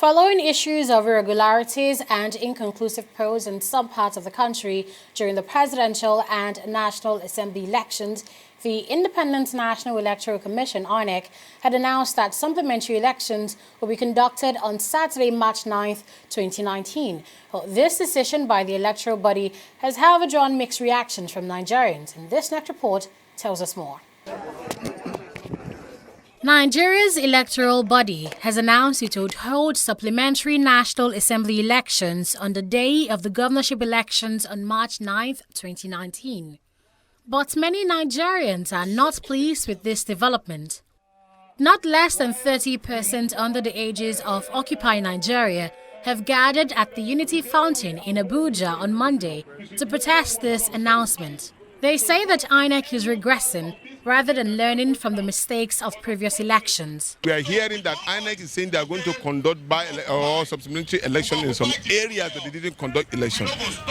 Following issues of irregularities and inconclusive polls in some parts of the country during the presidential and National Assembly elections, the Independent National Electoral Commission, INEC, had announced that supplementary elections will be conducted on Saturday, March 9th, 2019. Well, this decision by the electoral body has, however, drawn mixed reactions from Nigerians, and this next report tells us more. Nigeria's electoral body has announced it would hold supplementary National Assembly elections on the day of the governorship elections on March 9th, 2019. But many Nigerians are not pleased with this development. Not less than 30% under the ages of Occupy Nigeria have gathered at the Unity Fountain in Abuja on Monday to protest this announcement. They say that INEC is regressing rather than learning from the mistakes of previous elections. We are hearing that INEC is saying they are going to conduct or supplementary election in some areas that they didn't conduct election.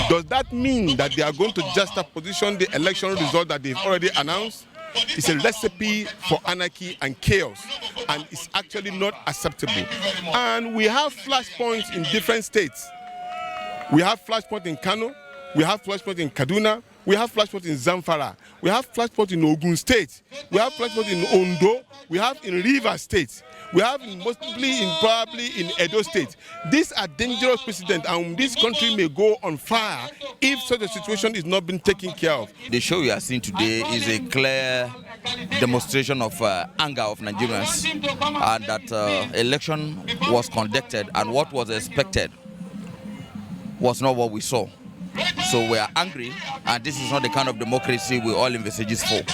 Does that mean that they are going to juxtaposition the election result that they've already announced? It's a recipe for anarchy and chaos, and it's actually not acceptable. And we have flashpoints in different states. We have flashpoint in Kano, we have flashpoint in Kaduna, we have flashpoint in Zamfara, we have flashpoint in Ogun State, we have flashpoint in Ondo, we have in Rivers State, we have probably in Edo State. These are dangerous precedents, and this country may go on fire if such a situation is not being taken care of. The show we are seeing today is a clear demonstration of anger of Nigerians, and that election was conducted and what was expected was not what we saw. So we are angry, and this is not the kind of democracy we all envisage for.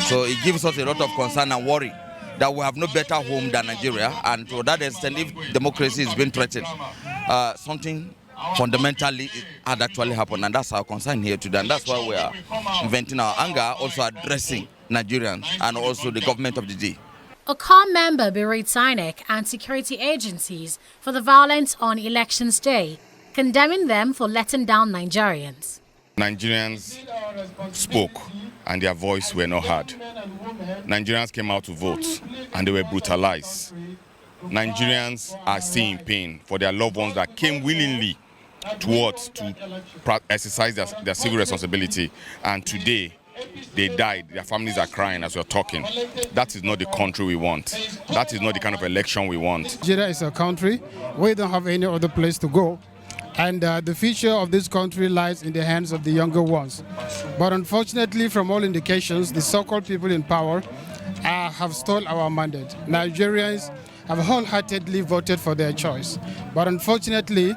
So it gives us a lot of concern and worry that we have no better home than Nigeria, and to that extent, if democracy is being threatened, something fundamentally had actually happened, and that's our concern here today, and that's why we are venting our anger, also addressing Nigerians and also the government of the day. A COM member berates INEC and security agencies for the violence on Elections Day, condemning them for letting down Nigerians. Nigerians spoke and their voice were not heard. Nigerians came out to vote and they were brutalized. Nigerians are still in pain for their loved ones that came willingly to exercise their civil responsibility, and today they died. Their families are crying as we're talking. That is not the country we want. That is not the kind of election we want. Nigeria is a country. We don't have any other place to go. And the future of this country lies in the hands of the younger ones. But unfortunately, from all indications, the so-called people in power have stolen our mandate. Nigerians have wholeheartedly voted for their choice. But unfortunately,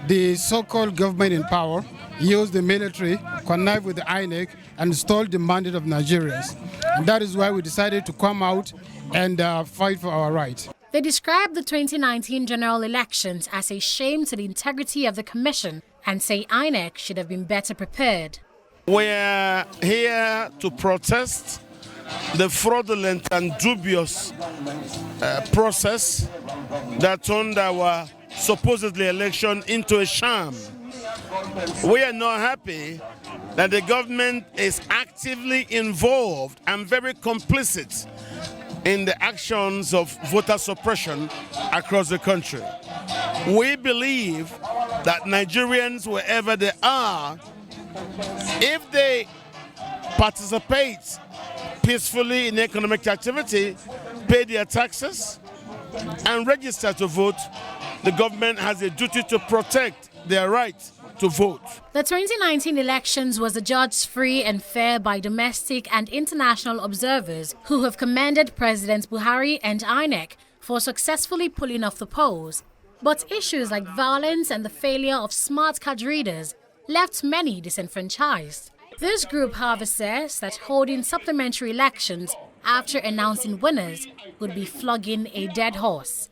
the so-called government in power used the military, connived with the INEC, and stole the mandate of Nigerians. And that is why we decided to come out and fight for our rights. They describe the 2019 general elections as a shame to the integrity of the commission and say INEC should have been better prepared. We're here to protest the fraudulent and dubious process that turned our supposedly election into a sham. We are not happy that the government is actively involved and very complicit in the actions of voter suppression across the country. We believe that Nigerians, wherever they are, if they participate peacefully in economic activity, pay their taxes, and register to vote, the government has a duty to protect their right to vote. The 2019 elections was adjudged free and fair by domestic and international observers who have commended President Buhari and INEC for successfully pulling off the polls. But issues like violence and the failure of smart card readers left many disenfranchised. This group, however, says that holding supplementary elections after announcing winners would be flogging a dead horse.